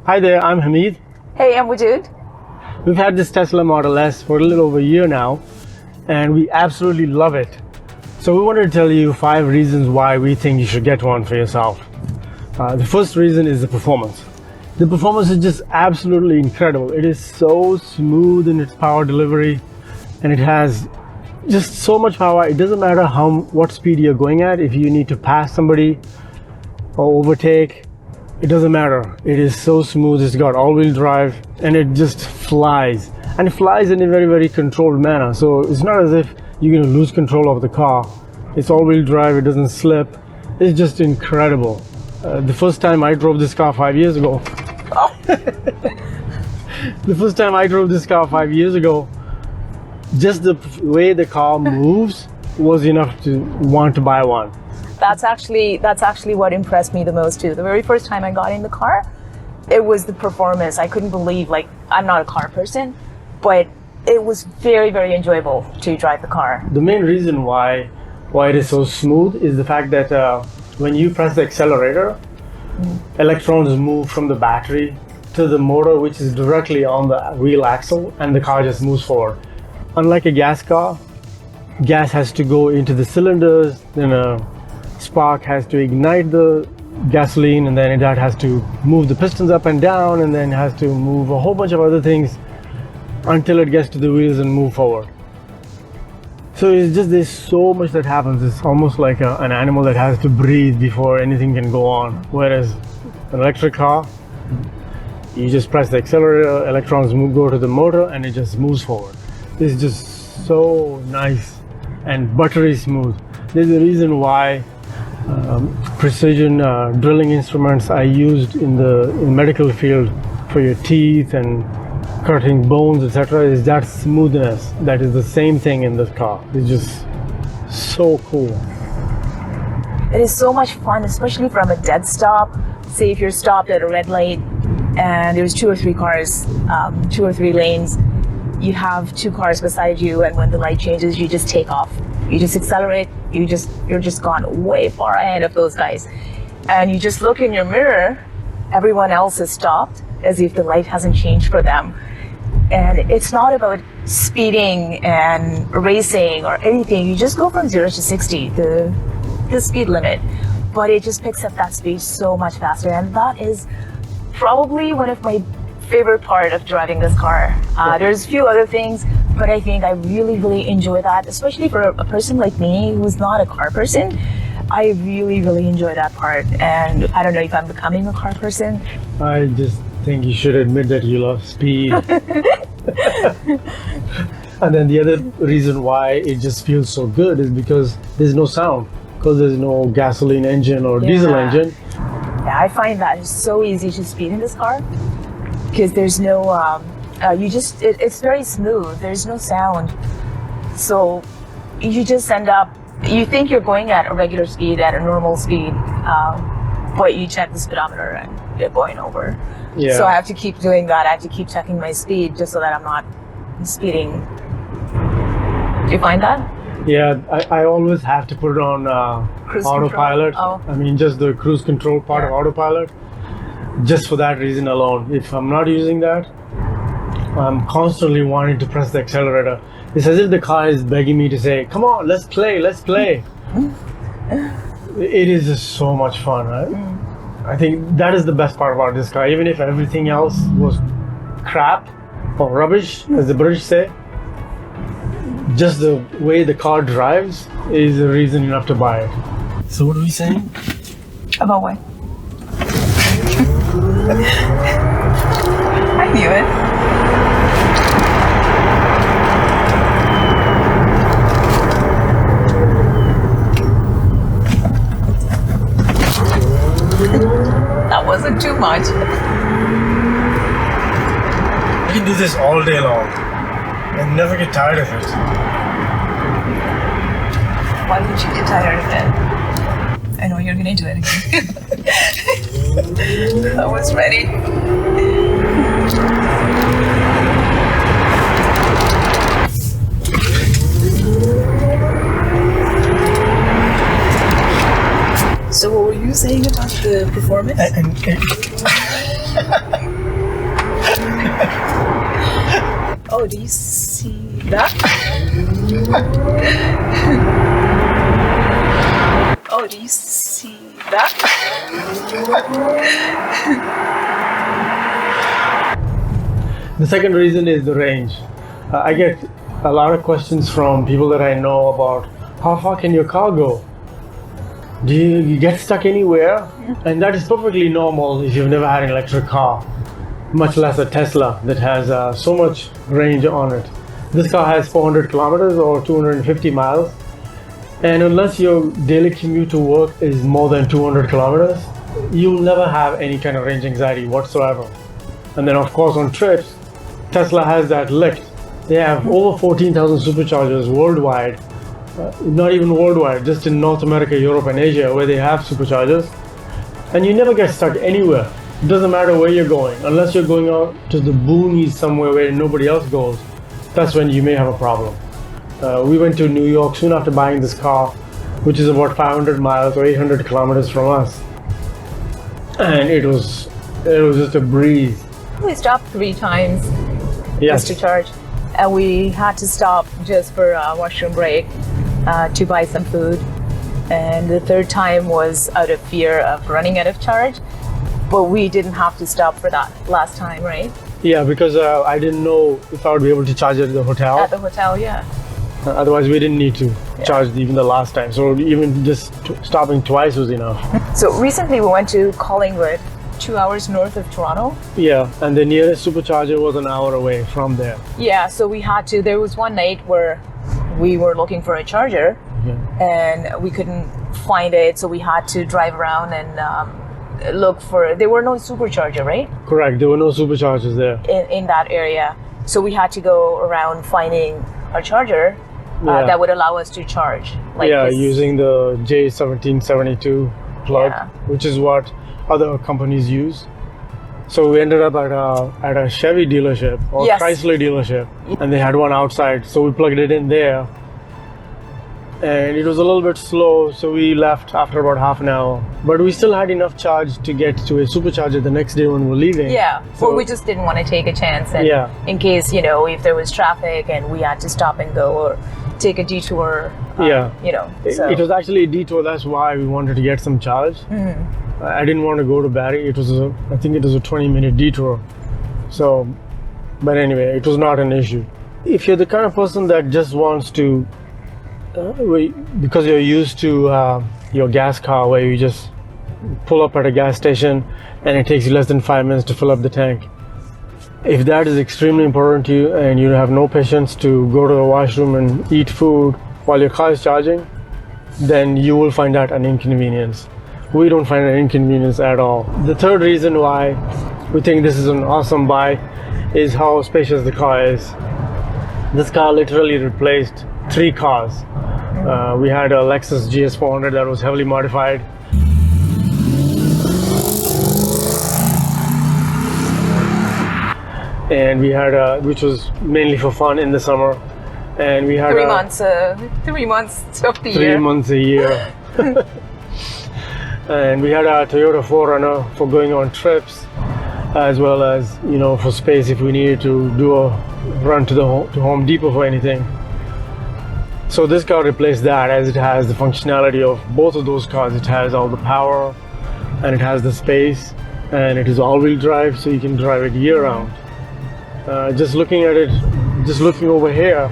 Hi there, I'm Hamid. Hey, I'm Wajud. We've had this Tesla Model S for a little over a year now, and we absolutely love it. So we wanted to tell you 5 reasons why we think you should get one for yourself. The first reason is the performance. The performance is just absolutely incredible. It is so smooth in its power delivery, and it has just so much power. It doesn't matter what speed you're going at. If you need to pass somebody or overtake, it doesn't matter. It is so smooth. It's got all-wheel drive, and it just flies. And it flies in a very, very controlled manner. So it's not as if you're going to lose control of the car. It's all-wheel drive. It doesn't slip. It's just incredible. The first time I drove this car 5 years ago. The first time I drove this car 5 years ago, just the way the car moves was enough to want to buy one. That's actually what impressed me the most too. The very first time I got in the car, it was the performance. I couldn't believe, I'm not a car person, but it was very, very enjoyable to drive the car. The main reason why it is so smooth is the fact that when you press the accelerator, electrons move from the battery to the motor, which is directly on the wheel axle, and the car just moves forward. Unlike a gas car, gas has to go into the cylinders, then a spark has to ignite the gasoline, and then that has to move the pistons up and down, and then has to move a whole bunch of other things until it gets to the wheels and move forward. So it's just, there's so much that happens. It's almost like an animal that has to breathe before anything can go on. Whereas an electric car, you just press the accelerator, electrons go to the motor, and it just moves forward. It's just so nice and buttery smooth. There's a reason why precision drilling instruments are used in the medical field for your teeth and cutting bones, etc. is that smoothness. That is the same thing in this car. It's just so cool. It is so much fun, especially from a dead stop. Say if you're stopped at a red light and there's 2 or 3 cars, 2 or 3 lanes, you have 2 cars beside you, and when the light changes, you just take off. You just accelerate, you're just gone way far ahead of those guys. And you just look in your mirror, everyone else is stopped as if the light hasn't changed for them. And it's not about speeding and racing or anything. You just go from 0 to 60, the speed limit. But it just picks up that speed so much faster. And that is probably one of my favorite part of driving this car. There's a few other things, but I think I really, really enjoy that, especially for a person like me who's not a car person. I really, really enjoy that part. And I don't know if I'm becoming a car person. I just think you should admit that you love speed. And then the other reason why it just feels so good is because there's no sound, because there's no gasoline engine or diesel engine. Yeah, I find that it's so easy to speed in this car because there's no, it's very smooth. There's no sound. So you just end up, you think you're going at a regular speed, at a normal speed, but you check the speedometer and you're going over. Yeah. So I have to keep doing that. I have to keep checking my speed just so that I'm not speeding. Do you find that? Yeah, I always have to put it on autopilot. I mean, just the cruise control part of autopilot. Just for that reason alone. If I'm not using that, I'm constantly wanting to press the accelerator. It's as if the car is begging me to say, come on, let's play. It is just so much fun, right? I think that is the best part about this car. Even if everything else was crap or rubbish, as the British say, just the way the car drives is a reason enough to buy it. So what are we saying? About what? I knew it. That wasn't too much. You can do this all day long and never get tired of it. Why would you get tired of it? I know you're gonna do it again. I was ready. So what were you saying about the performance? Oh, do you see that? Oh, do you see that? The second reason is the range. I get a lot of questions from people that I know about how far can your car go? Do you get stuck anywhere? And that is perfectly normal if you've never had an electric car, much less a Tesla that has so much range on it. This car has 400 kilometers or 250 miles. And unless your daily commute to work is more than 200 kilometers, you'll never have any kind of range anxiety whatsoever. And then of course on trips, Tesla has that licked. They have over 14,000 superchargers worldwide. Not even worldwide, just in North America, Europe, and Asia, where they have superchargers. And you never get stuck anywhere. It doesn't matter where you're going, unless you're going out to the boonies somewhere where nobody else goes. That's when you may have a problem. We went to New York soon after buying this car, which is about 500 miles or 800 kilometers from us. And it was just a breeze. We stopped 3 times Yes. just to charge. And we had to stop just for a washroom break to buy some food. And the third time was out of fear of running out of charge. But we didn't have to stop for that last time, right? Yeah, because I didn't know if I would be able to charge it at the hotel. At the hotel, yeah. Otherwise, we didn't need to charge even the last time. So even just stopping twice was enough. So recently we went to Collingwood, 2 hours north of Toronto. Yeah, and the nearest supercharger was an hour away from there. Yeah, so we had to, there was one night where we were looking for a charger and we couldn't find it. So we had to drive around and look for, there were no supercharger, right? Correct, there were no superchargers there. In that area. So we had to go around finding a charger that would allow us to charge. Like this. Using the J1772 plug, which is what other companies use. So we ended up at a Chevy dealership or Chrysler dealership, and they had one outside. So we plugged it in there, and it was a little bit slow. So we left after about half an hour, but we still had enough charge to get to a supercharger the next day when we were leaving. Yeah. So, well, we just didn't want to take a chance, and in case if there was traffic and we had to stop and go or take a detour. So. It was actually a detour. That's why we wanted to get some charge. I didn't want to go to Barrie. I think it was a 20-minute detour. So, but anyway, it was not an issue. If you're the kind of person that just wants to, because you're used to your gas car where you just pull up at a gas station and it takes you less than 5 minutes to fill up the tank. If that is extremely important to you and you have no patience to go to the washroom and eat food while your car is charging, then you will find that an inconvenience. We don't find an inconvenience at all. The third reason why we think this is an awesome buy is how spacious the car is. This car literally replaced 3 cars. We had a Lexus GS400 that was heavily modified. And we had which was mainly for fun in the summer. And we had 3 months of the year. 3 months a year. And we had a Toyota 4Runner for going on trips, as well as for space if we needed to do a run to Home Depot for anything. So this car replaced that, as it has the functionality of both of those cars. It has all the power, and it has the space, and it is all-wheel drive, so you can drive it year-round. Just looking at it, just looking over here,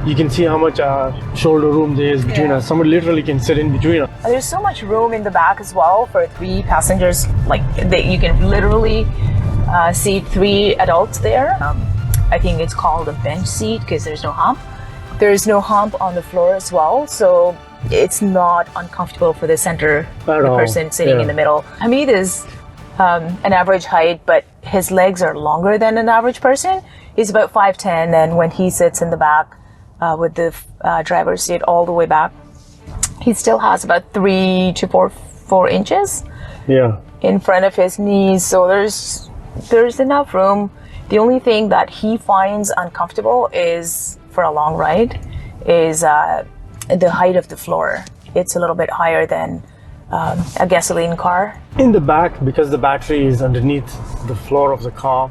you can see how much shoulder room there is between us. Somebody literally can sit in between us. There's so much room in the back as well for 3 passengers. Like you can literally seat 3 adults there. I think it's called a bench seat because there's no hump. There's no hump on the floor as well, so it's not uncomfortable for the person sitting in the middle. Hamid is an average height, but his legs are longer than an average person. He's about 5'10", and when he sits in the back with the driver's seat all the way back, he still has about 3 to 4 inches in front of his knees. So there's enough room. The only thing that he finds uncomfortable is, for a long ride, is the height of the floor. It's a little bit higher than a gasoline car. In the back, because the battery is underneath the floor of the car,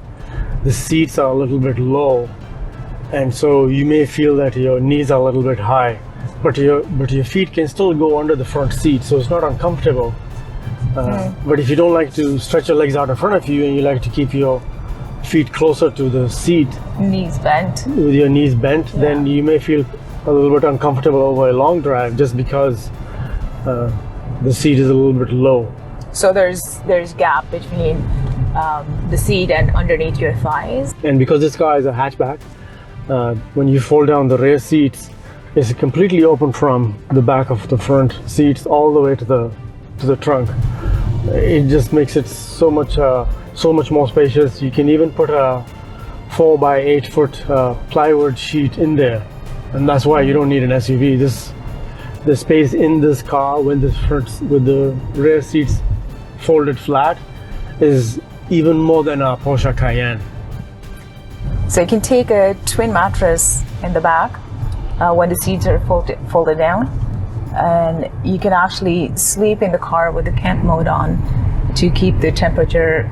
the seats are a little bit low. and so you may feel that your knees are a little bit high, but your feet can still go under the front seat, so it's not uncomfortable. But if you don't like to stretch your legs out in front of you and you like to keep your feet closer to the seat, Knees bent. with your knees bent, then you may feel a little bit uncomfortable over a long drive just because the seat is a little bit low. So there's gap between the seat and underneath your thighs. And because this car is a hatchback, when you fold down the rear seats, it's completely open from the back of the front seats all the way to the trunk. It just makes it so much more spacious. You can even put a 4 by 8 foot plywood sheet in there, and that's why you don't need an SUV. The space in this car with the rear seats folded flat is even more than a Porsche Cayenne. So you can take a twin mattress in the back when the seats are folded down, and you can actually sleep in the car with the camp mode on to keep the temperature,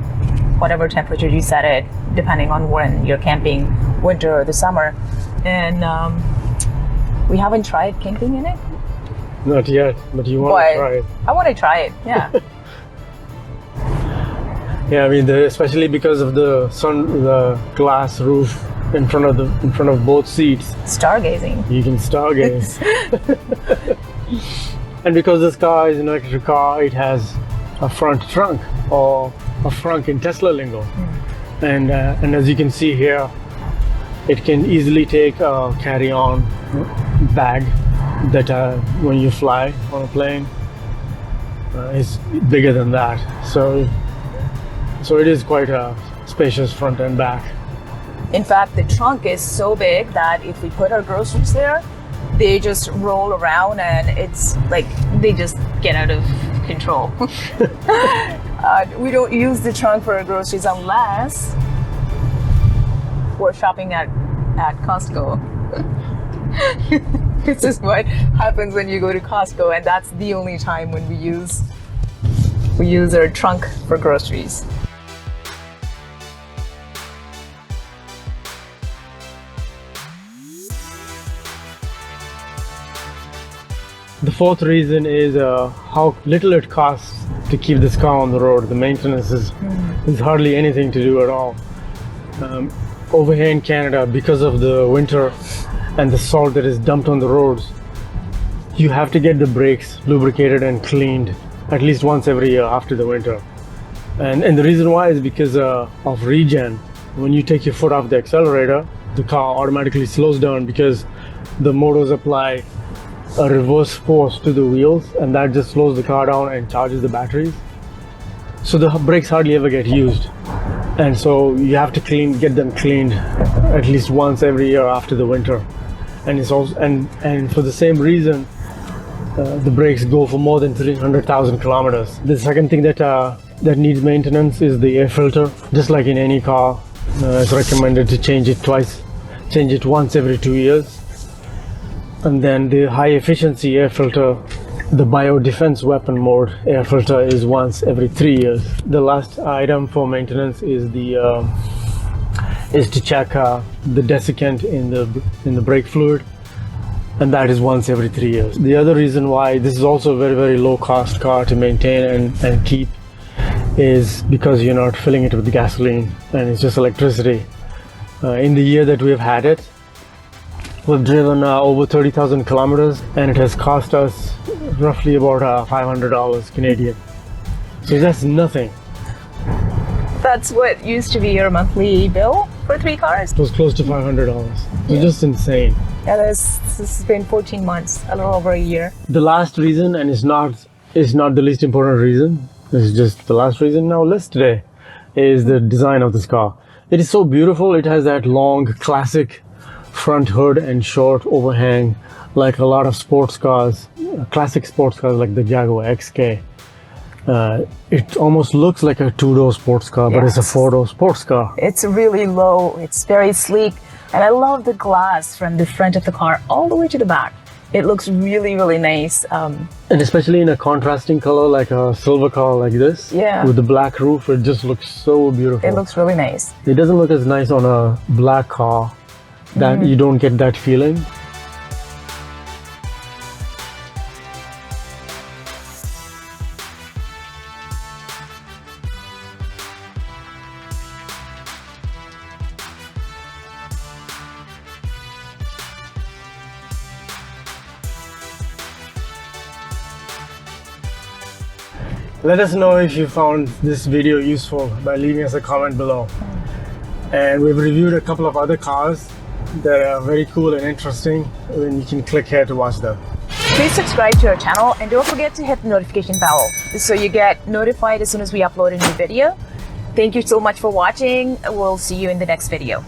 whatever temperature you set it, depending on when you're camping, winter or the summer. And we haven't tried camping in it. Not yet, but you want to try it. I want to try it, yeah. Yeah, I mean, especially because of the glass roof in front of both seats. Stargazing. You can stargaze. And because this car is an electric car, it has a front trunk, or a frunk in Tesla lingo. And as you can see here, it can easily take a carry-on bag that when you fly on a plane is bigger than that. So it is quite a spacious front and back. In fact, the trunk is so big that if we put our groceries there, they just roll around and it's like they just get out of control. We don't use the trunk for our groceries unless we're shopping at Costco. This is what happens when you go to Costco, and that's the only time when we use our trunk for groceries. The fourth reason is how little it costs to keep this car on the road. The maintenance is hardly anything to do at all. Over here in Canada, because of the winter and the salt that is dumped on the roads, you have to get the brakes lubricated and cleaned at least once every year after the winter. And the reason why is because of regen. When you take your foot off the accelerator, the car automatically slows down because the motors apply a reverse force to the wheels, and that just slows the car down and charges the batteries. So the brakes hardly ever get used, and so you have to get them cleaned at least once every year after the winter. And it's also and for the same reason, the brakes go for more than 300,000 kilometers. The second thing that needs maintenance is the air filter. Just like in any car, it's recommended to change it once every 2 years. And then the high efficiency air filter, the bio defense weapon mode air filter, is once every 3 years. The last item for maintenance is to check the desiccant in the brake fluid, and that is once every 3 years. The other reason why this is also a very, very low cost car to maintain and keep is because you're not filling it with gasoline, and it's just electricity. In the year that we've had it, we've driven over 30,000 kilometers, and it has cost us roughly about $500 Canadian. So that's nothing. That's what used to be your monthly bill for 3 cars? It was close to $500. It's just insane. Yeah, this has been 14 months, a little over a year. The last reason, and it's not the least important reason, it's just the last reason in our list today, is the design of this car. It is so beautiful. It has that long classic front hood and short overhang, like a lot of sports cars, classic sports cars like the Jaguar XK. It almost looks like a 2-door sports car, but it's a 4-door sports car. It's really low, it's very sleek, and I love the glass from the front of the car all the way to the back. It looks really, really nice. And especially in a contrasting color like a silver car like this, with the black roof, it just looks so beautiful. It looks really nice. It doesn't look as nice on a black car, that you don't get that feeling. Let us know if you found this video useful by leaving us a comment below. And we've reviewed a couple of other cars that are very cool and interesting, and you can click here to watch them. Please subscribe to our channel and don't forget to hit the notification bell so you get notified as soon as we upload a new video. Thank you so much for watching. We'll see you in the next video.